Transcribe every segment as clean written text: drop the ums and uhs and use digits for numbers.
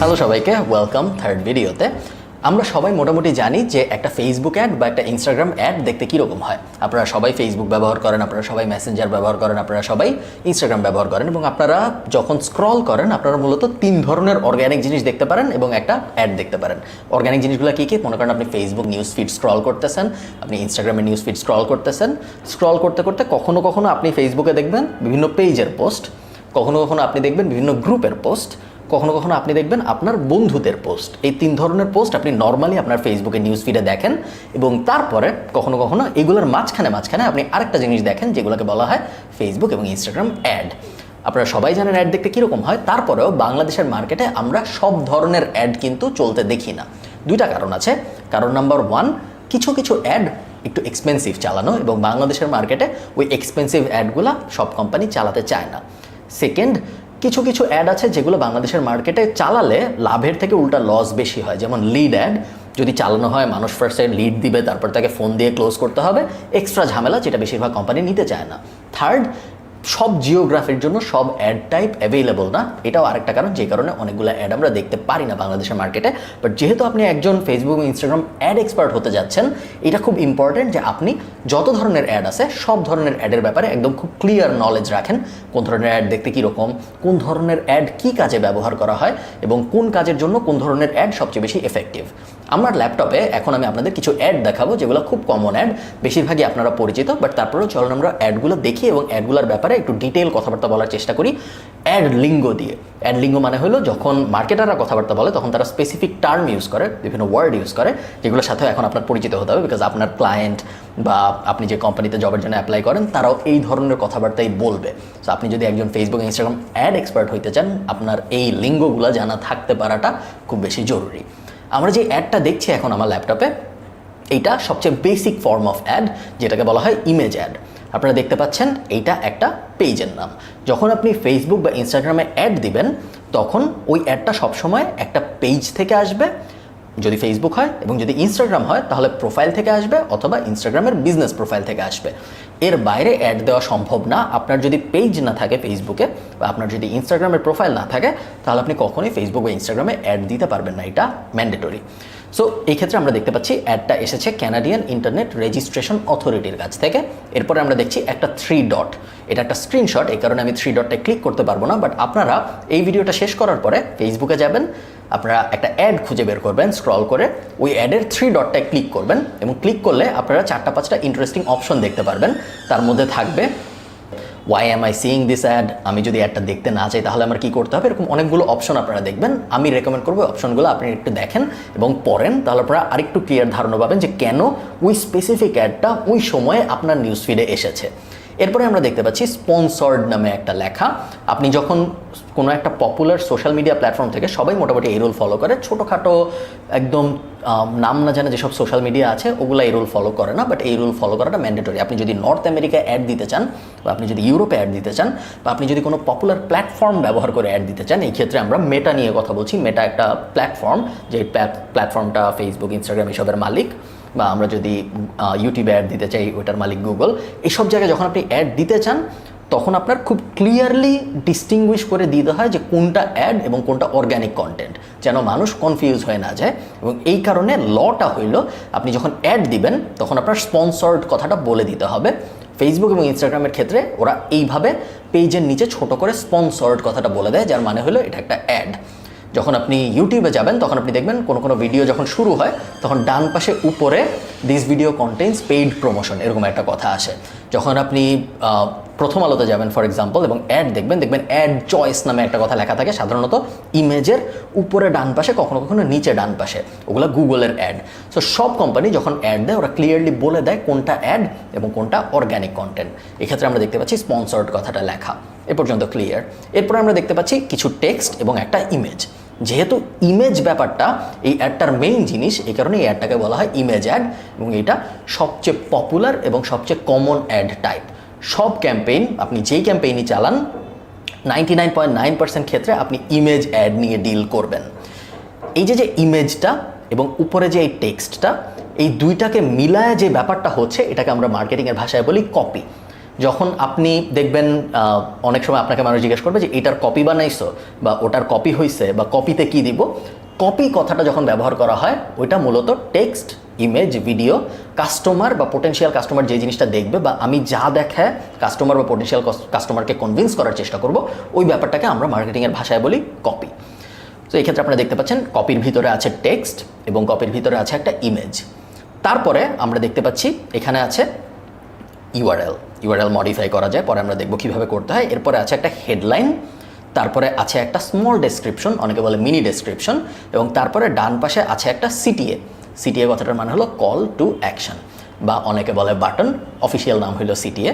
Hello সবাইকে, welcome third ভিডিওতে। আমরা সবাই মোটামুটি জানি যে একটা ফেসবুক অ্যাড বা একটা ইনস্টাগ্রাম অ্যাড দেখতে কীরকম হয়। আপনারা সবাই ফেসবুক ব্যবহার করেন, আপনারা সবাই মেসেঞ্জার ব্যবহার করেন, আপনারা সবাই ইনস্টাগ্রাম ব্যবহার করেন এবং আপনারা যখন স্ক্রল করেন আপনারা মূলত তিন ধরনের অর্গ্যানিক জিনিস দেখতে পারেন এবং একটা অ্যাড দেখতে পারেন। অর্গ্যানিক জিনিসগুলো কী কী? মনে করেন আপনি ফেসবুক নিউজ ফিড স্ক্রল করতেছেন, আপনি ইনস্টাগ্রামের নিউজ ফিড স্ক্রল করতেছেন, স্ক্রল করতে করতে কখনো কখনো আপনি ফেসবুকে দেখবেন বিভিন্ন পেজের পোস্ট, কখনো কখনো আপনি দেখবেন বিভিন্ন গ্রুপের পোস্ট, কখনো কখনো আপনি দেখবেন আপনার বন্ধুদের পোস্ট। এই তিন ধরনের পোস্ট আপনি নর্মালি আপনার ফেসবুকে নিউজ ফিডে দেখেন এবং তারপরে কখনো কখনো এগুলোর মাঝখানে আপনি আরেকটা জিনিস দেখেন যেগুলোকে বলা হয় ফেসবুক এবং ইনস্টাগ্রাম অ্যাড। আপনারা সবাই জানেন অ্যাড দেখতে কীরকম হয়, তারপরেও বাংলাদেশের মার্কেটে আমরা সব ধরনের অ্যাড কিন্তু চলতে দেখি না। দুইটা কারণ আছে। কারণ নাম্বার ওয়ান, কিছু কিছু অ্যাড একটু এক্সপেন্সিভ চালানো এবং বাংলাদেশের মার্কেটে ওই এক্সপেন্সিভ অ্যাডগুলো সব কোম্পানি চালাতে চায় না। সেকেন্ড, কিছু কিছু অ্যাড আছে যেগুলো বাংলাদেশের মার্কেটে চালালে লাভের থেকে উল্টা লস বেশি হয়। যেমন লিড অ্যাড যদি চালানো হয়, মানুষ ফার্স্টে লিড দিবে, তারপর তাকে ফোন দিয়ে ক্লোজ করতে হবে, এক্সট্রা ঝামেলা, যেটা বেশিরভাগ কোম্পানি নিতে চায় না। থার্ড, সব জিওগ্রাফির জন্য সব অ্যাড টাইপ অ্যাভেলেবল না, এটাও আরেকটা কারণ, যে কারণে অনেকগুলো অ্যাড আমরা দেখতে পারি না বাংলাদেশের মার্কেটে। বাট যেহেতু আপনি একজন ফেসবুক এবং ইনস্টাগ্রাম অ্যাড এক্সপার্ট হতে যাচ্ছেন, এটা খুব ইম্পর্টেন্ট যে আপনি যত ধরনের অ্যাড আছে সব ধরনের অ্যাডের ব্যাপারে একদম খুব ক্লিয়ার নলেজ রাখেন। কোন ধরনের অ্যাড দেখতে কীরকম, কোন ধরনের অ্যাড কী কাজে ব্যবহার করা হয় এবং কোন কাজের জন্য কোন ধরনের অ্যাড সবচেয়ে বেশি এফেক্টিভ। আমার ল্যাপটপে এখন আমি আপনাদের কিছু অ্যাড দেখাবো যেগুলো খুব কমন অ্যাড, বেশিরভাগই আপনারা পরিচিত, বাট তারপরেও চলুন আমরা অ্যাডগুলো দেখি এবং অ্যাডগুলোর ব্যাপারে একটু ডিটেল কথাবার্তা বলার চেষ্টা করি অ্যাড লিঙ্গো দিয়ে। অ্যাড লিঙ্গো মানে হলো যখন মার্কেটাররা কথাবার্তা বলে তখন তারা স্পেসিফিক টার্ম ইউজ করে, বিভিন্ন ওয়ার্ড ইউজ করে, যেগুলোর সাথে এখন আপনার পরিচিত হতে হবে, বিকজ আপনার ক্লায়েন্ট বা আপনি যে কোম্পানিতে জবের জন্য অ্যাপ্লাই করেন তারাও এই ধরনের কথাবার্তাই বলবে। সো আপনি যদি একজন ফেসবুক ইনস্টাগ্রাম অ্যাড এক্সপার্ট হইতে চান, আপনার এই লিঙ্গোগুলো জানা থাকতে পারাটা খুব বেশি জরুরি। আমরা যে অ্যাডটা দেখছি এখন আমার ল্যাপটপে, এইটা সবচেয়ে বেসিক ফর্ম অফ অ্যাড, যেটাকে বলা হয় ইমেজ অ্যাড। আপনারা দেখতে পাচ্ছেন এইটা একটা পেজের নাম। যখন আপনি ফেসবুক বা ইনস্টাগ্রামে অ্যাড দিবেন তখন ওই অ্যাডটা সবসময় একটা পেজ থেকে আসবে, যদি ফেসবুক হয়, এবং যদি ইনস্টাগ্রাম হয় তাহলে প্রোফাইল থেকে আসবে অথবা ইনস্টাগ্রামের বিজনেস প্রোফাইল থেকে আসবে। এর বাইরে অ্যাড দেওয়া সম্ভব না। আপনার যদি পেজ না থাকে ফেসবুকে বা আপনার যদি ইনস্টাগ্রামের প্রোফাইল না থাকে তাহলে আপনি কখনোই ফেসবুক বা ইনস্টাগ্রামে অ্যাড দিতে পারবেন না, এটা ম্যান্ডেটরি। সো এই ক্ষেত্রে আমরা দেখতে পাচ্ছি অ্যাডটা এসেছে ক্যানাডিয়ান ইন্টারনেট রেজিস্ট্রেশন অথরিটির কাছ থেকে। এরপরে আমরা দেখছি একটা 3 ডট, এটা একটা স্ক্রিনশট, এই কারণে আমি 3 ডটটা ক্লিক করতে পারবো না, বাট আপনারা এই ভিডিওটা শেষ করার পরে ফেসবুকে যাবেন, আপনারা একটা অ্যাড খুঁজে বের করবেন, স্ক্রল করে ওই অ্যাডের 3 ডটটায় ক্লিক করবেন এবং ক্লিক করলে আপনারা 4-5টা ইন্টারেস্টিং অপশন দেখতে পারবেন। তার মধ্যে থাকবে why am I seeing this ad, আমি যদি অ্যাডটা দেখতে না চাই তাহলে আমার কী করতে হবে, এরকম অনেকগুলো অপশন আপনারা দেখবেন। আমি রেকমেন্ড করবো অপশনগুলো আপনি একটু দেখেন এবং পড়েন, তাহলে আপনারা আরেকটু ক্লিয়ার ধারণা পাবেন যে কেন ওই স্পেসিফিক অ্যাডটা ওই সময়ে আপনার নিউজ ফিডে এসেছে। এরপরে আমরা দেখতে পাচ্ছি স্পন্সর্ড নামে একটা লেখা। আপনি যখন কোনো একটা পপুলার সোশ্যাল মিডিয়া প্ল্যাটফর্ম থেকে, সবাই মোটামুটি এই রুল ফলো করে, ছোটোখাটো একদম নাম না জানে যেসব সোশ্যাল মিডিয়া আছে ওগুলো এই রুল ফলো করে না, বাট এই রুল ফলো করাটা ম্যান্ডেটরি। আপনি যদি নর্থ আমেরিকায় অ্যাড দিতে চান বা আপনি যদি ইউরোপে অ্যাড দিতে চান বা আপনি যদি কোনো পপুলার প্ল্যাটফর্ম ব্যবহার করে অ্যাড দিতে চান, এই ক্ষেত্রে আমরা মেটা নিয়ে কথা বলছি। মেটা একটা প্ল্যাটফর্ম, যে প্ল্যাটফর্মটা ফেসবুক, ইনস্টাগ্রাম এসবের মালিক, বা আমরা যদি ইউটিউবে অ্যাড দিতে চাই ওইটার মালিক গুগল। এইসব জায়গায় যখন আপনি অ্যাড দিতে চান তখন আপনার খুব ক্লিয়ারলি ডিস্টিংগুইশ করে দিতে হয় যে কোনটা অ্যাড এবং কোনটা অর্গ্যানিক কন্টেন্ট, যেন মানুষ কনফিউজ হয়ে না যায়। এবং এই কারণে লটা হইল আপনি যখন অ্যাড দিবেন তখন আপনার স্পন্সর্ড কথাটা বলে দিতে হবে। ফেসবুক এবং ইনস্টাগ্রামের ক্ষেত্রে ওরা এইভাবে পেজের নিচে ছোট করে স্পন্সর্ড কথাটা বলে দেয়, যার মানে হলো এটা একটা অ্যাড। যখন আপনি ইউটিউবে যাবেন তখন আপনি দেখবেন কোনো ভিডিও যখন শুরু হয় তখন ডান পাশে উপরে this video contents paid promotion এরকম একটা কথা আসে। যখন আপনি প্রথম আলোতে যাবেন ফর এক্সাম্পল এবং অ্যাড দেখবেন অ্যাড চয়েস নামে একটা কথা লেখা থাকে, সাধারণত ইমেজের উপরে ডান পাশে, কখনো কখনো নিচে ডান পাশে, ওগুলো গুগলের অ্যাড। সো সব কোম্পানি যখন অ্যাড দেয় ওরা ক্লিয়ারলি বলে দেয় কোনটা অ্যাড এবং কোনটা অর্গ্যানিক কন্টেন্ট। এক্ষেত্রে আমরা দেখতে পাচ্ছি স্পন্সর্ড কথাটা লেখা, এ পর্যন্ত ক্লিয়ার। এরপর আমরা দেখতে পাচ্ছি কিছু টেক্সট এবং একটা ইমেজ। যেহেতু ইমেজ ব্যাপারটা এই অ্যাডটার মেইন জিনিস, এই কারণে এই অ্যাডটাকে বলা হয় ইমেজ অ্যাড এবং এটা সবচেয়ে পপুলার এবং সবচেয়ে কমন অ্যাড টাইপ। সব ক্যাম্পেইন, আপনি যেই ক্যাম্পেইনই চালান 99.9% ক্ষেত্রে আপনি ইমেজ অ্যাড নিয়ে ডিল করবেন। এই যে ইমেজটা এবং উপরে যে এই টেক্সটটা, এই দুইটাকে মিলায় যে ব্যাপারটা হচ্ছে এটাকে আমরা মার্কেটিংয়ের ভাষায় বলি কপি। যখন আপনি দেখবেন অনেক সময় আপনাকে মানুষ জিজ্ঞেস করবে যে এটার কপি বানাইছো বা ওটার কপি হয়েছে বা কপিতে কি দিব, কপি কথাটা যখন ব্যবহার করা হয় ওইটা মূলত টেক্সট, ইমেজ, ভিডিও, কাস্টমার বা পোটেনশিয়াল কাস্টমার যে জিনিসটা দেখবে বা আমি যা দেখায় কাস্টমার বা পোটেনশিয়াল কাস্টমারকে কনভিন্স করার চেষ্টা করব, ওই ব্যাপারটাকে আমরা মার্কেটিংয়ের ভাষায় বলি কপি। তো এই ক্ষেত্রে আপনারা দেখতে পাচ্ছেন কপির ভিতরে আছে টেক্সট এবং কপির ভিতরে আছে একটা ইমেজ। তারপরে আমরা দেখতে পাচ্ছি এখানে আছে ইউআরএল মডিফাই করা যায়, পরে আমরা দেখব কীভাবে করতে হয়। এরপরে আছে একটা হেডলাইন, তারপরে আছে একটা স্মল ডেসক্রিপশন, অনেকে বলে মিনি ডেসক্রিপশন, এবং তারপরে ডান পাশে আছে একটা সিটিএ কথাটার মানে হলো কল টু অ্যাকশন বা অনেকে বলে বাটন, অফিসিয়াল নাম হলো সিটিএ।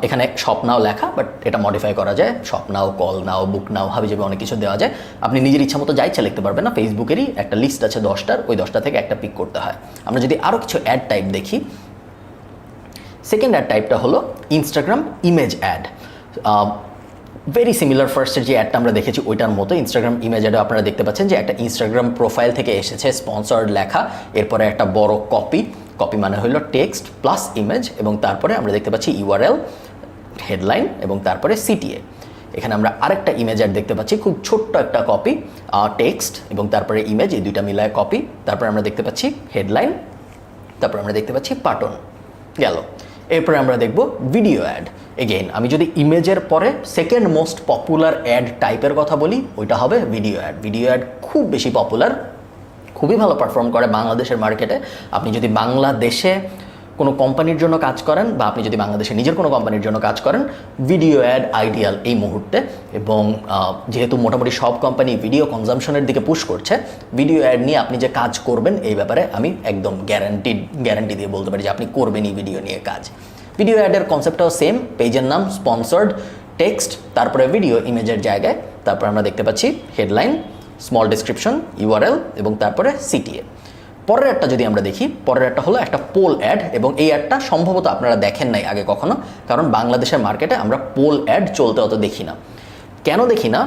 এখানে শপ নাও লেখা, বাট এটা মডিফাই করা যায়, শপ নাও, কল নাও, বুক নাও, হাবিজাবি অনেক কিছু দেওয়া যায়। আপনি নিজের ইচ্ছা মতো যা ইচ্ছা লিখতে পারবেন না। ফেসবুকেরই একটা লিস্ট আছে 10টার, ওই 10টা থেকে একটা পিক করতে হয়। আমরা যদি আরও কিছু অ্যাড টাইপ দেখি, সেকেন্ড অ্যাড টাইপটা হলো Instagram image ad. Very similar ফার্স্টের যে অ্যাডটা আমরা দেখেছি ওইটার মতো ইনস্টাগ্রাম ইমেজ অ্যাডে আপনারা দেখতে পাচ্ছেন যে একটা ইনস্টাগ্রাম প্রোফাইল থেকে এসেছে স্পন্সর্ড লেখা, এরপরে একটা বড় কপি মানে হলো টেক্সট প্লাস ইমেজ, এবং তারপরে আমরা দেখতে পাচ্ছি ইউআরএল, হেডলাইন এবং তারপরে সিটিএ। এখানে আমরা আরেকটা ইমেজ অ্যাড দেখতে পাচ্ছি, খুব ছোট্ট একটা কপি, টেক্সট এবং তারপরে ইমেজ, এই দুইটা মিলায় কপি। তারপরে আমরা দেখতে পাচ্ছি হেডলাইন, তারপরে আমরা দেখতে পাচ্ছি বাটন, গেল। এরপরে আমরা দেখব ভিডিও অ্যাড। এগেইন আমি যদি ইমেজের পরে সেকেন্ড মোস্ট পপুলার অ্যাড টাইপের কথা বলি, ওইটা হবে ভিডিও অ্যাড। ভিডিও অ্যাড খুব বেশি পপুলার, খুবই ভালো পারফর্ম করে বাংলাদেশের মার্কেটে। আপনি যদি বাংলাদেশে কোনো কোম্পানির জন্য কাজ করেন বা আপনি যদি বাংলাদেশে নিজের কোনো কোম্পানির জন্য কাজ করেন, ভিডিও অ্যাড আইডিয়াল এই মুহূর্তে। এবং যেহেতু মোটামুটি সব কোম্পানি ভিডিও কনজামশনের দিকে পুশ করছে, ভিডিও অ্যাড নিয়ে আপনি যে কাজ করবেন এই ব্যাপারে আমি একদম গ্যারান্টি দিয়ে বলতে পারি যে আপনি করবেনই ভিডিও নিয়ে কাজ। ভিডিও অ্যাডের কনসেপ্টটাও সেম, পেজের নাম, স্পন্সর্ড, টেক্সট, তারপরে ভিডিও ইমেজের জায়গায়, তারপর আমরা দেখতে পাচ্ছি হেডলাইন, স্মল ডেসক্রিপশন, ইউআরএল এবং তারপরে সিটিএ। পরের একটা যদি আমরা দেখি, পরের একটা হলো একটা পোল অ্যাড, এবং এই অ্যাডটা সম্ভবত আপনারা দেখেন নাই আগে কখনো, কারণ বাংলাদেশের মার্কেটে আমরা পোল অ্যাড চলতে অত দেখি না। কেন দেখি না?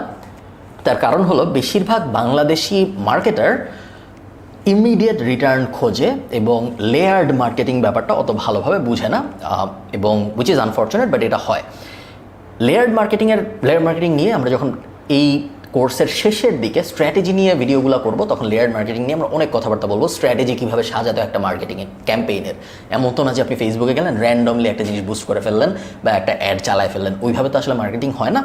তার কারণ হলো বেশিরভাগ বাংলাদেশি মার্কেটার ইমিডিয়েট রিটার্ন খোঁজে এবং লেয়ার্ড মার্কেটিং ব্যাপারটা অত ভালোভাবে বুঝে না, এবং উইচ ইজ আনফর্চুনেট, বাট এটা হয়। লেয়ার্ড মার্কেটিং নিয়ে আমরা যখন এই কোর্সের শেষের দিকে স্ট্র্যাটেজি নিয়ে ভিডিওগুলো করব, তখন লেয়ার্ড মার্কেটিং নিয়ে আমরা অনেক কথাবার্তা বলবো। স্ট্র্যাটেজি কীভাবে সাজাতে একটা মার্কেটিংয়ের ক্যাম্পেইনের, এমন তো না যে আপনি ফেসবুকে গেলেন র্যান্ডমলি একটা জিনিস বুস্ট করে ফেললেন বা একটা অ্যাড চালায় ফেললেন, ওইভাবে তো আসলে মার্কেটিং হয় না।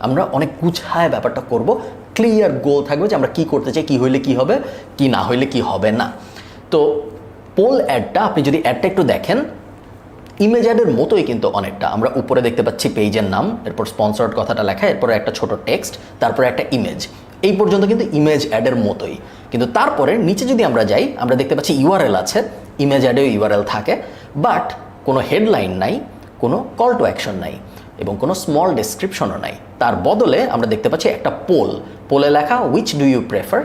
আমরা অনেক গুছায় ব্যাপারটা করব, ক্লিয়ার গোল থাকবে যে আমরা কী করতে চাই, কী হইলে কী হবে, কী না হইলে কী হবে না। তো পোল অ্যাডটা আপনি যদি অ্যাডটা একটু দেখেন, ইমেজ অ্যাডের মতোই কিন্তু অনেকটা। আমরা উপরে দেখতে পাচ্ছি পেজের নাম, এরপর স্পন্সর্ড কথাটা লেখা, এরপরে একটা ছোট টেক্সট, তারপরে একটা ইমেজ। এই পর্যন্ত কিন্তু ইমেজ অ্যাডের মতোই, কিন্তু তারপরে নিচে যদি আমরা যাই, আমরা দেখতে পাচ্ছি ইউআরএল আছে, ইমেজ অ্যাডেও ইউআরএল থাকে, বাট কোনো হেডলাইন নাই, কোনো কল টু অ্যাকশন নাই এবং কোনো স্মল ডেসক্রিপশনও নাই। তার বদলে আমরা দেখতে পাচ্ছি একটা পোলে লেখা which do you prefer,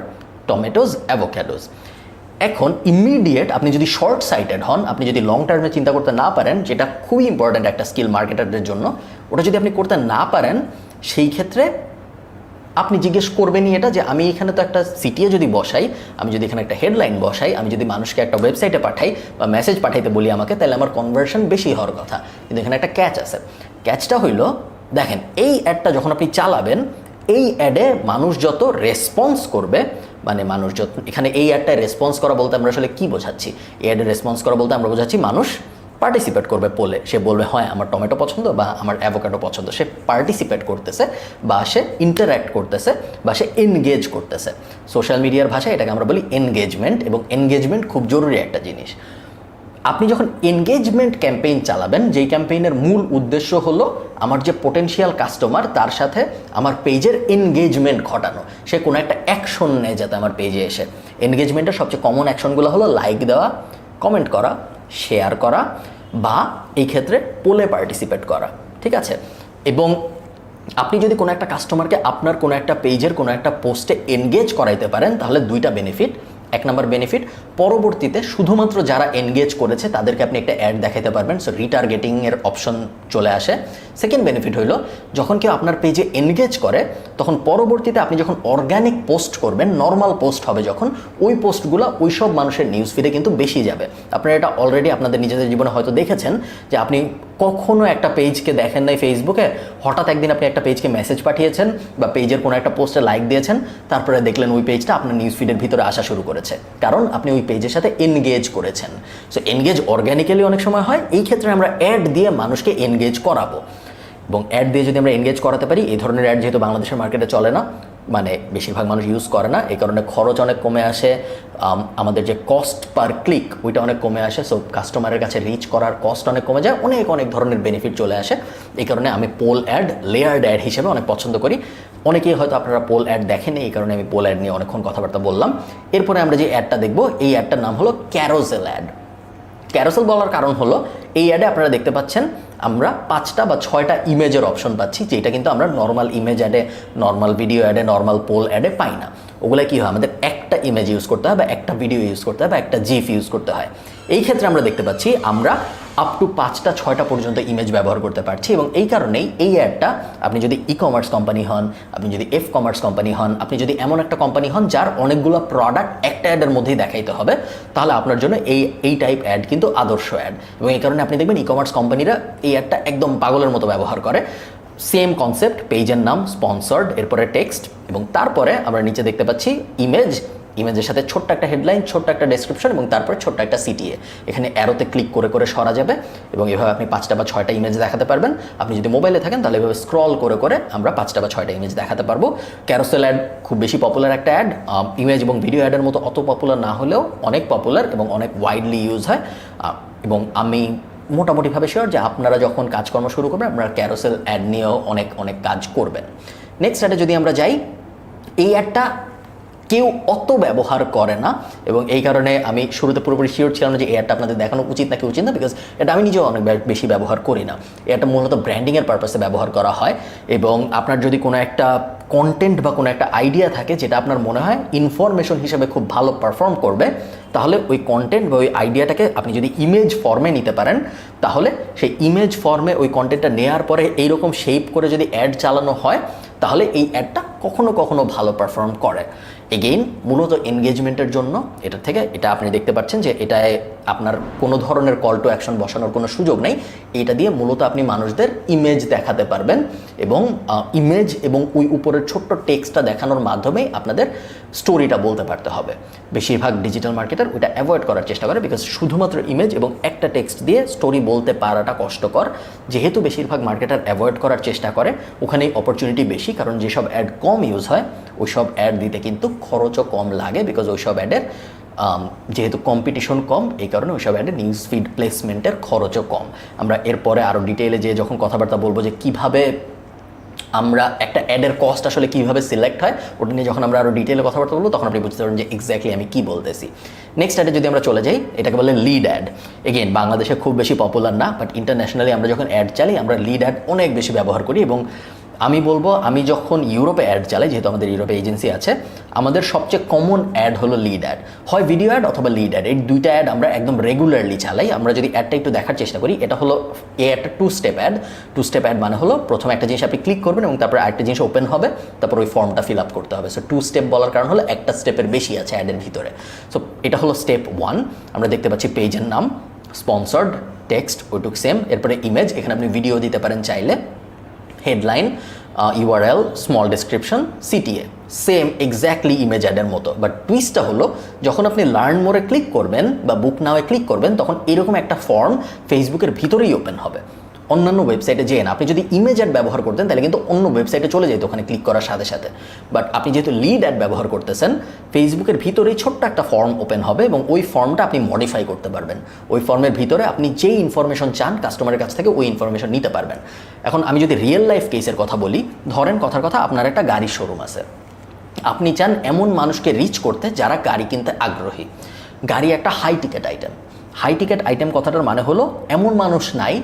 tomatoes, avocados. এখন ইমিডিয়েট আপনি যদি শর্ট সাইটেড হন, আপনি যদি লং টার্মে চিন্তা করতে না পারেন, যেটা খুবই ইম্পর্ট্যান্ট একটা স্কিল মার্কেটারদের জন্য, ওটা যদি আপনি করতে না পারেন, সেই ক্ষেত্রে আপনি জিজ্ঞেস করবেনই এটা যে আমি এখানে তো একটা সিটিএ যদি বসাই, আমি যদি এখানে একটা হেডলাইন বসাই, আমি যদি মানুষকে একটা ওয়েবসাইটে পাঠাই বা মেসেজ পাঠাইতে বলি আমাকে, তাহলে আমার কনভার্সন বেশি হওয়ার কথা। কিন্তু এখানে একটা ক্যাচ আছে। ক্যাচটা হইল, দেখেন এই অ্যাডটা যখন আপনি চালাবেন, এই অ্যাডে মানুষ যত রেসপন্স করবে, মানে মানুষ যত, এখানে এই অ্যাডটায় রেসপন্স করা বলতে আমরা আসলে কী বোঝাচ্ছি? এই অ্যাডে রেসপন্স করা বলতে আমরা বোঝাচ্ছি মানুষ পার্টিসিপেট করবে পোলে। সে বলবে হয় আমার টমেটো পছন্দ বা আমার অ্যাভোকাডো পছন্দ। সে পার্টিসিপেট করতেছে বা সে ইন্টারঅ্যাক্ট করতেছে বা সে এনগেজ করতেছে। সোশ্যাল মিডিয়ার ভাষায় এটাকে আমরা বলি এনগেজমেন্ট, এবং এনগেজমেন্ট খুব জরুরি একটা জিনিস। আপনি যখন এনগেজমেন্ট ক্যাম্পেইন চালাবেন, যেই ক্যাম্পেইনের মূল উদ্দেশ্য হলো আমার যে পোটেনশিয়াল কাস্টমার তার সাথে আমার পেজের এনগেজমেন্ট ঘটানো, সে কোনো একটা অ্যাকশন নেয় যাতে আমার পেজে এসে। এনগেজমেন্টের সবচেয়ে কমন অ্যাকশনগুলো হলো লাইক দেওয়া, কমেন্ট করা, শেয়ার করা বা এই ক্ষেত্রে পোলে পার্টিসিপেট করা, ঠিক আছে? এবং আপনি যদি কোনো একটা কাস্টমারকে আপনার কোনো একটা পেজের কোনো একটা পোস্টে এনগেজ করাইতে পারেন, তাহলে দুইটা বেনিফিট। এক নম্বর বেনিফিট, পরবর্তীতে শুধুমাত্র যারা এনগেজ করেছে তাদেরকে আপনি একটা অ্যাড দেখাতে পারবেন, সো রিটার্গেটিংয়ের অপশন চলে আসে। সেকেন্ড বেনিফিট হইল, যখন কেউ আপনার পেজে এনগেজ করে, তখন পরবর্তীতে আপনি যখন অর্গ্যানিক পোস্ট করবেন, নর্মাল পোস্ট হবে যখন, ওই পোস্টগুলো ওই সব মানুষের নিউজ ফিডে কিন্তু বেশি যাবে। আপনারা এটা অলরেডি আপনাদের নিজেদের জীবনে হয়তো দেখেছেন যে আপনি কখনো একটা পেজকে দেখেন নাই ফেসবুকে, হঠাৎ একদিন আপনি একটা পেজকে মেসেজ পাঠিয়েছেন বা পেজের কোনো একটা পোস্টে লাইক দিয়েছেন, তারপরে দেখলেন ওই পেজটা আপনার নিউজ ফিডের ভিতরে আসা শুরু করেছে, কারণ আপনি ওই পেজের সাথে এনগেজ করেছেন। সো এনগেজ অর্গ্যানিক্যালি অনেক সময় হয়, এই ক্ষেত্রে আমরা অ্যাড দিয়ে মানুষকে এনগেজ করাবো, এবং অ্যাড দিয়ে যদি আমরা এনগেজ করাতে পারি, এই ধরনের অ্যাড যেহেতু বাংলাদেশের মার্কেটে চলে না, মানে বেশিরভাগ মানুষ ইউজ করে না, এই কারণে খরচ অনেক কমে আসে, আমাদের যে কস্ট পার ক্লিক ওইটা অনেক কমে আসে, সো কাস্টমারের কাছে রিচ করার কস্ট অনেক কমে যায়, অনেক অনেক ধরনের বেনিফিট চলে আসে। এই কারণে আমি পোল অ্যাড লেয়ার্ড অ্যাড হিসেবে অনেক পছন্দ করি। অনেকেই হয়তো আপনারা পোল অ্যাড দেখেন, এই কারণে আমি পোল অ্যাড নিয়ে অনেকক্ষণ কথাবার্তা বললাম। এরপরে আমরা যে অ্যাডটা দেখবো, এই অ্যাডটার নাম হলো ক্যারোসেল অ্যাড। ক্যারোসেল বলার কারণ হলো এই অ্যাডে আপনারা দেখতে পাচ্ছেন আমরা 5টা বা 6টা ইমেজের অপশন পাচ্ছি, যেটা কিন্তু আমরা নর্মাল ইমেজ অ্যাডে, নর্মাল ভিডিও অ্যাডে, নর্মাল পোল অ্যাডে পাই না। ওগুলো কী হয়, আমাদের একটা ইমেজ ইউজ করতে হয় বা একটা ভিডিও ইউজ করতে হয় বা একটা জিফ ইউজ করতে হয়। এই ক্ষেত্রে আমরা দেখতে পাচ্ছি আমরা আপ টু 5টা 6টা পর্যন্ত ইমেজ ব্যবহার করতে পারছি, এবং এই কারণেই এই অ্যাডটা আপনি যদি ই কমার্স কোম্পানি হন, আপনি যদি এফ কমার্স কোম্পানি হন, আপনি যদি এমন একটা কোম্পানি হন যার অনেকগুলো প্রোডাক্ট একটা অ্যাডের মধ্যেই দেখাইতে হবে, তাহলে আপনার জন্য এই টাইপ অ্যাড কিন্তু আদর্শ অ্যাড। এবং এই কারণে আপনি দেখবেন ই কমার্স কোম্পানিরা এই অ্যাডটা একদম পাগলের মতো ব্যবহার করে। সেম কনসেপ্ট, পেজের নাম স্পন্সর্ড, এরপরে টেক্সট, এবং তারপরে আমরা নিচে দেখতে পাচ্ছি ইমেজের সাথে ছোট্ট একটা হেডলাইন, ছোট্ট একটা ডেসক্রিপশন, এবং তারপরে ছোট্ট একটা সিটিএ। এখানে অ্যারোতে ক্লিক করে করে সরা যাবে, এবং এভাবে আপনি 5টা বা 6টা ইমেজ দেখাতে পারবেন। আপনি যদি মোবাইলে থাকেন তাহলে এভাবে স্ক্রল করে করে আমরা 5টা বা 6টা ইমেজ দেখাতে পারবো। ক্যারোসেল অ্যাড খুব বেশি পপুলার একটা অ্যাড, ইমেজ এবং ভিডিও অ্যাডের মতো অত পপুলার না হলেও অনেক পপুলার এবং অনেক ওয়াইডলি ইউজ হয়। এবং আমি মোটামুটিভাবে শিওর যে আপনারা যখন কাজকর্ম শুরু করবেন আপনারা ক্যারোসেল অ্যাড নিয়েও অনেক অনেক কাজ করবেন। নেক্সট অ্যাডে যদি আমরা যাই, এই অ্যাডটা কেউ অত ব্যবহার করে না, এবং এই কারণে আমি শুরুতে পুরোপুরি শিওর ছিলাম না যে এই অ্যাডটা আপনাদের দেখানো উচিত নাকি উচিত না, বিকজ এটা আমি নিজেও অনেক বেশি ব্যবহার করি না। এটা মূলত ব্র্যান্ডিংয়ের পারপাসে ব্যবহার করা হয়, এবং আপনার যদি কোনো একটা কন্টেন্ট বা কোনো একটা আইডিয়া থাকে যেটা আপনার মনে হয় ইনফরমেশন হিসেবে খুব ভালো পারফর্ম করবে, তাহলে ওই কন্টেন্ট বা ওই আইডিয়াটাকে আপনি যদি ইমেজ ফর্মে নিতে পারেন, তাহলে সেই ইমেজ ফর্মে ওই কন্টেন্টটা নেওয়ার পরে এইরকম শেপ করে যদি অ্যাড চালানো হয়, তাহলে এই অ্যাডটা কখনো কখনো ভালো পারফর্ম করে। এগেইন মূলত এনগেজমেন্টের জন্য এটা আপনি দেখতে পাচ্ছেন যে এটায় আপনার কোনো ধরনের কল টু অ্যাকশন বসানোর কোনো সুযোগ নেই। এটা দিয়ে মূলত আপনি মানুষদের ইমেজ দেখাতে পারবেন, এবং ইমেজ এবং ওই উপরের ছোট্ট টেক্সটটা দেখানোর মাধ্যমেই আপনাদের স্টোরিটা বলতে পারতে হবে। বেশিরভাগ ডিজিটাল মার্কেটার ওইটা অ্যাভয়েড করার চেষ্টা করে, বিকজ শুধুমাত্র ইমেজ এবং একটা টেক্সট দিয়ে স্টোরি বলতে পারাটা কষ্টকর। যেহেতু বেশিরভাগ মার্কেটার অ্যাভয়েড করার চেষ্টা করে, ওখানেই অপরচুনিটি বেশি, কারণ যেসব অ্যাড কম ইউজ হয় ওইসব অ্যাড দিতে কিন্তু খরচও কম লাগে, বিকজ ওইসব অ্যাডের যেহেতু কম্পিটিশন কম, এই কারণে ওইসব অ্যাডের নিউজ ফিড প্লেসমেন্টের খরচও কম। আমরা এরপরে আরও ডিটেইলে যে যখন কথাবার্তা বলবো যে কিভাবে আমরা একটা অ্যাডের কস্ট আসলে কীভাবে সিলেক্ট হয়, ওটা নিয়ে যখন আমরা আরও ডিটেইলে কথাবার্তা বলবো তখন আপনি বুঝতে পারবেন যে এক্স্যাক্টলি আমি কী বলতেছি। নেক্সট অ্যাডে যদি আমরা চলে যাই, এটাকে বলে লিড অ্যাড। এগেইন বাংলাদেশে খুব বেশি পপুলার না, বাট ইন্টারন্যাশনালি আমরা যখন অ্যাড চালাই আমরা লিড অ্যাড অনেক বেশি ব্যবহার করি। এবং আমি বলবো, আমি যখন ইউরোপে অ্যাড চালাই, যেহেতু আমাদের ইউরোপে এজেন্সি আছে, আমাদের সবচেয়ে কমন অ্যাড হলো লিড অ্যাড, হয় ভিডিও অ্যাড অথবা লিড অ্যাড। এই দুইটা অ্যাড আমরা একদম রেগুলারলি চালাই। আমরা যদি অ্যাডটা একটু দেখার চেষ্টা করি, এটা হলো একটা 2 স্টেপ অ্যাড। 2 স্টেপ অ্যাড মানে হলো প্রথমে একটা জিনিস আপনি ক্লিক করবেন এবং তারপরে আরেকটা জিনিস ওপেন হবে, তারপর ওই ফর্মটা ফিল আপ করতে হবে। সো 2 স্টেপ বলার কারণ হলো একটা স্টেপের বেশি আছে অ্যাডের ভিতরে। সো এটা হলো স্টেপ 1। আমরা দেখতে পাচ্ছি পেজের নাম, স্পন্সর্ড, টেক্সট ওইটুক সেম, এরপরে ইমেজ, এখানে আপনি ভিডিও দিতে পারেন চাইলে, headline, URL, small description, CTA, same exactly image অ্যাডের মতো। বাট টুইস্টটা হলো যখন আপনি লার্ন মোরে ক্লিক করবেন বা বুক নাওয়ে ক্লিক করবেন, তখন এরকম একটা ফর্ম ফেসবুকের ভিতরেই ওপেন হবে, অন্যান্য ওয়েবসাইটে যেয়ে না। আপনি যদি ইমেজ অ্যাড ব্যবহার করতেন তাহলে কিন্তু অন্য ওয়েবসাইটে চলে যেত ওখানে ক্লিক করার সাথে সাথে। বাট আপনি যেহেতু লিড অ্যাড ব্যবহার করতেছেন, ফেসবুকের ভিতরেই ছোট্ট একটা ফর্ম ওপেন হবে এবং ওই ফর্মটা আপনি মডিফাই করতে পারবেন। ওই ফর্মের ভিতরে আপনি যেই ইনফরমেশন চান কাস্টমারের কাছ থেকে ওই ইনফরমেশন নিতে পারবেন। এখন আমি যদি রিয়েল লাইফ কেসের কথা বলি, ধরেন কথার কথা আপনার একটা গাড়ির শোরুম আছে, আপনি চান এমন মানুষকে রিচ করতে যারা গাড়ি কিনতে আগ্রহী। গাড়ি একটা high ticket item. High ticket item কথাটার মানে হলো এমন মানুষ নাই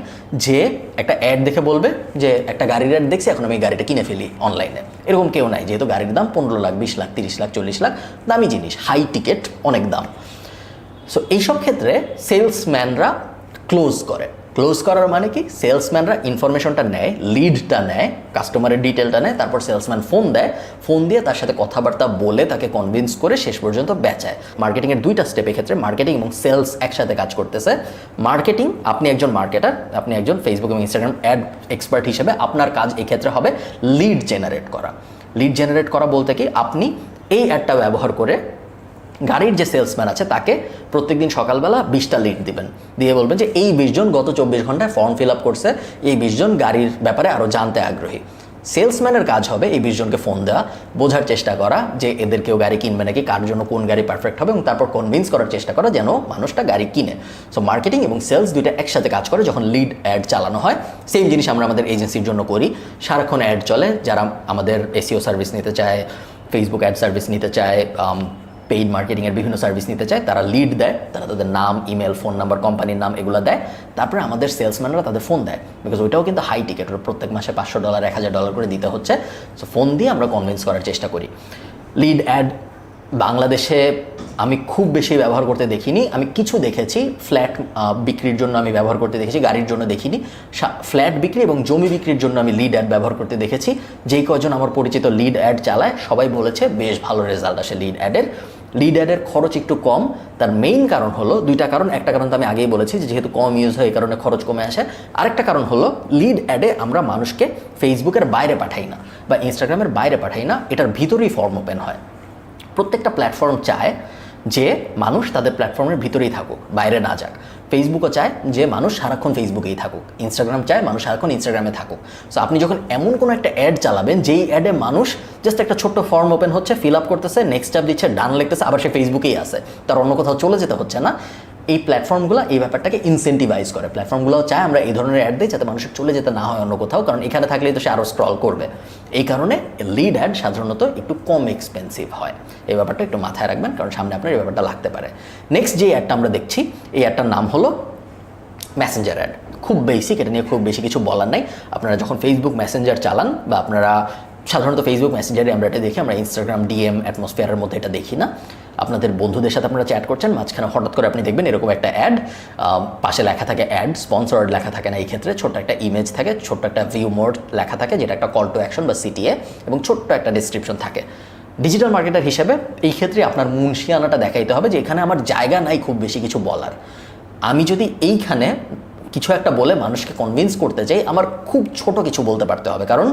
যে একটা অ্যাড দেখে বলবে যে একটা গাড়ির অ্যাড দেখছি এখন আমি এই গাড়িটা কিনে ফেলি অনলাইনে, এরকম কেউ নাই। যেহেতু গাড়ির দাম 15 লাখ, 20 লাখ, 30 লাখ, 40 লাখ, দামি জিনিস, হাই টিকেট, অনেক দাম। সো এইসব ক্ষেত্রে সেলসম্যানরা ক্লোজ ক্লোজ করার মানে কি, সেলসম্যানরা ইনফরমেশনটা নেয়, লিডটা নেয়, কাস্টমারের ডিটেলটা নেয়, তারপর সেলসম্যান ফোন দেয়, ফোন দিয়ে তার সাথে কথাবার্তা বলে তাকে কনভিন্স করে শেষ পর্যন্ত বেচায়। মার্কেটিংয়ের দুইটা স্টেপের ক্ষেত্রে মার্কেটিং এবং সেলস একসাথে কাজ করতেছে। মার্কেটিং, আপনি একজন মার্কেটার, আপনি একজন ফেসবুক এবং ইনস্টাগ্রাম অ্যাড এক্সপার্ট হিসেবে আপনার কাজ এই ক্ষেত্রে হবে লিড জেনারেট করা। লিড জেনারেট করা বলতে কি, আপনি এই অ্যাডটা ব্যবহার করে গাড়ির যে সেলসম্যান আছে তাকে প্রত্যেকদিন সকালবেলা 20টা লিড দিবেন, দিয়ে বলবেন যে এই 20 জন গত 24 ঘন্টায় ফর্ম ফিল আপ করছে, এই 20 জন গাড়ির ব্যাপারে আরও জানতে আগ্রহী। সেলসম্যানের কাজ হবে এই 20 জনকে ফোন দেওয়া, বোঝার চেষ্টা করা যে এদের কেউ গাড়ি কিনবে নাকি, কার জন্য কোন গাড়ি পারফেক্ট হবে, এবং তারপর কনভিন্স করার চেষ্টা করা যেন মানুষটা গাড়ি কিনে। সো মার্কেটিং এবং সেলস দুইটা একসাথে কাজ করে যখন লিড অ্যাড চালানো হয়। সেম জিনিস আমরা আমাদের এজেন্সির জন্য করি, সারাক্ষণ অ্যাড চলে। যারা আমাদের এসইও সার্ভিস নিতে চায়, ফেসবুক অ্যাড সার্ভিস নিতে চায়, পেইড মার্কেটিংয়ের বিভিন্ন সার্ভিস নিতে চায়, তারা লিড দেয়, তারা তাদের নাম, ইমেল, ফোন নাম্বার, কোম্পানির নাম এগুলো দেয়, তারপরে আমাদের সেলসম্যানরা তাদের ফোন দেয়, বিকজ ওইটাও কিন্তু হাই টিকেট, ওটা প্রত্যেক মাসে $500 $1000 করে দিতে হচ্ছে। সো ফোন দিয়ে আমরা কনভিন্স করার চেষ্টা করি। লিড অ্যাড বাংলাদেশে আমি খুব বেশি ব্যবহার করতে দেখিনি, আমি কিছু দেখেছি ফ্ল্যাট বিক্রির জন্য আমি ব্যবহার করতে দেখেছি, গাড়ির জন্য দেখিনি। ফ্ল্যাট বিক্রি এবং জমি বিক্রির জন্য আমি লিড অ্যাড ব্যবহার করতে দেখেছি। যেই কজন আমার পরিচিত লিড অ্যাড চালায় সবাই বলেছে বেশ ভালো রেজাল্ট আসে লিড অ্যাডের। লিড অ্যাডের খরচ একটু কম, তার মেইন কারণ হলো দুইটা কারণ। একটা কারণ তো আমি আগেই বলেছি যে যেহেতু কম ইউজ হয় এই কারণে খরচ কমে আসে। আরেকটা কারণ হলো লিড অ্যাডে আমরা মানুষকে ফেসবুকের বাইরে পাঠাই না বা ইনস্টাগ্রামের বাইরে পাঠাই না, এটার ভিতরেই ফর্ম ওপেন হয়। প্রত্যেকটা প্ল্যাটফর্ম চায় যে মানুষ তাদের প্ল্যাটফর্মের ভিতরেই থাকুক, বাইরে না যাক। ফেসবুকও চায় যে মানুষ সারাক্ষণ ফেসবুকেই থাকুক, ইনস্টাগ্রাম চায় মানুষ সারাক্ষণ ইনস্টাগ্রামে থাকুক। সো আপনি যখন এমন কোনো একটা অ্যাড চালাবেন যেই অ্যাডে মানুষ জাস্ট একটা ছোট্ট ফর্ম ওপেন হচ্ছে, ফিল আপ করতেছে, নেক্সট স্টেপ দিচ্ছে, ডান লিখতেছে, আবার সে ফেসবুকেই আছে, তার অন্য কোথাও চলে যেতে হচ্ছে না, এই প্ল্যাটফর্মগুলো এই ব্যাপারটাকে ইনসেন্টিভাইজ করে। প্ল্যাটফর্মগুলোও চায় আমরা এই ধরনের অ্যাড দিই যাতে মানুষের চলে যেতে না হয় অন্য কোথাও, কারণ এখানে থাকলেই তো সে আরও স্ক্রল করবে। এই কারণে লিড অ্যাড সাধারণত একটু কম এক্সপেন্সিভ হয়। এই ব্যাপারটা একটু মাথায় রাখবেন, কারণ সামনে আপনার এই ব্যাপারটা লাগতে পারে। নেক্সট যে অ্যাডটা আমরা দেখছি, এই অ্যাডটার নাম হলো মেসেঞ্জার অ্যাড। খুব বেসিক, এটা নিয়ে খুব বেশি কিছু বলার নাই। আপনারা যখন ফেসবুক মেসেঞ্জার চালান বা আপনারা সাধারণত ফেসবুক মেসেঞ্জারে আমরা এটা দেখি, আমরা ইনস্টাগ্রাম ডিএম অ্যাটমসফিয়ারের মধ্যে এটা দেখি না। আপনাদের বন্ধুদের সাথে আপনারা চ্যাট করছেন, মাঝখানে হঠাৎ করে আপনি দেখবেন এরকম একটা অ্যাড, পাশে লেখা থাকে অ্যাড, স্পন্সর্ড লেখা থাকে না এই ক্ষেত্রে, ছোট্ট একটা ইমেজ থাকে, ছোট্ট একটা ভিউ মোড লেখা থাকে যেটা একটা কল টু অ্যাকশন বা সিটিএ, এবং ছোট্ট একটা ডিসক্রিপশন থাকে। ডিজিটাল মার্কেটার হিসেবে এই ক্ষেত্রে আপনার মুন্সিয়ানাটা দেখাইতে হবে যে এখানে আমার জায়গা নাই খুব বেশি কিছু বলার। আমি যদি এইখানে কিছু একটা বলে মানুষকে কনভিন্স করতে চাই, আমার খুব ছোট কিছু বলতে পারতে হবে, কারণ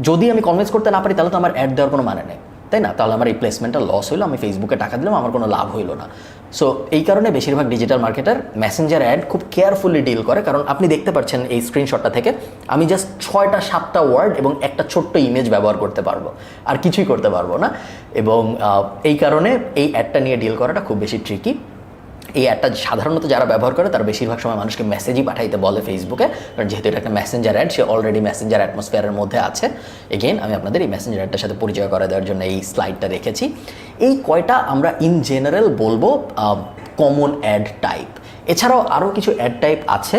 যদি আমি কনভিন্স করতে না পারি তাহলে তো আমার অ্যাড দেওয়ার কোনো মানে নেই, তাই না? তাহলে আমার এই প্লেসমেন্টটা লস হইলো, আমি ফেসবুকে টাকা দিলাম, আমার কোনো লাভ হইলো না। সো এই কারণে বেশিরভাগ ডিজিটাল মার্কেটার মেসেঞ্জার অ্যাড খুব কেয়ারফুলি ডিল করে, কারণ আপনি দেখতে পাচ্ছেন এই স্ক্রিনশটটা থেকে আমি জাস্ট 6টা-7টা ওয়ার্ড এবং একটা ছোট্ট ইমেজ ব্যবহার করতে পারবো, আর কিছুই করতে পারবো না। এবং এই কারণে এই অ্যাডটা নিয়ে ডিল করাটা খুব বেশি ট্রিকি। এই অ্যাডটা সাধারণত যারা ব্যবহার করে তারা বেশিরভাগ সময় মানুষকে মেসেজই পাঠাইতে বলে ফেসবুকে, কারণ যেহেতু এটা একটা মেসেঞ্জার অ্যাড, সে অলরেডি মেসেঞ্জার অ্যাটমসফিয়ারের মধ্যে আছে। এগেইন আমি আপনাদের এই মেসেঞ্জার অ্যাডটার সাথে পরিচয় করে দেওয়ার জন্য এই স্লাইডটা রেখেছি। এই কয়টা আমরা ইন জেনারেল বলবো কমন অ্যাড টাইপ। এছাড়াও আরও কিছু অ্যাড টাইপ আছে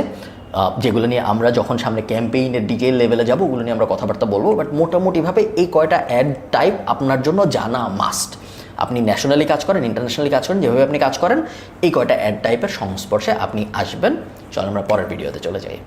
যেগুলো নিয়ে আমরা যখন সামনে ক্যাম্পেইনের ডিটেল লেভেলে যাবো ওগুলো নিয়ে আমরা কথাবার্তা বলবো, বাট মোটামুটিভাবে এই কয়টা অ্যাড টাইপ আপনার জন্য জানা মাস্ট। আপনি ন্যাশনালি কাজ করেন, ইন্টারন্যাশনালি কাজ করেন, যেভাবে আপনি কাজ করেন এই কয়টা অ্যাড টাইপের সংস্পর্শে আপনি আসবেন। চলো আমরা পরের ভিডিওতে চলে যাই।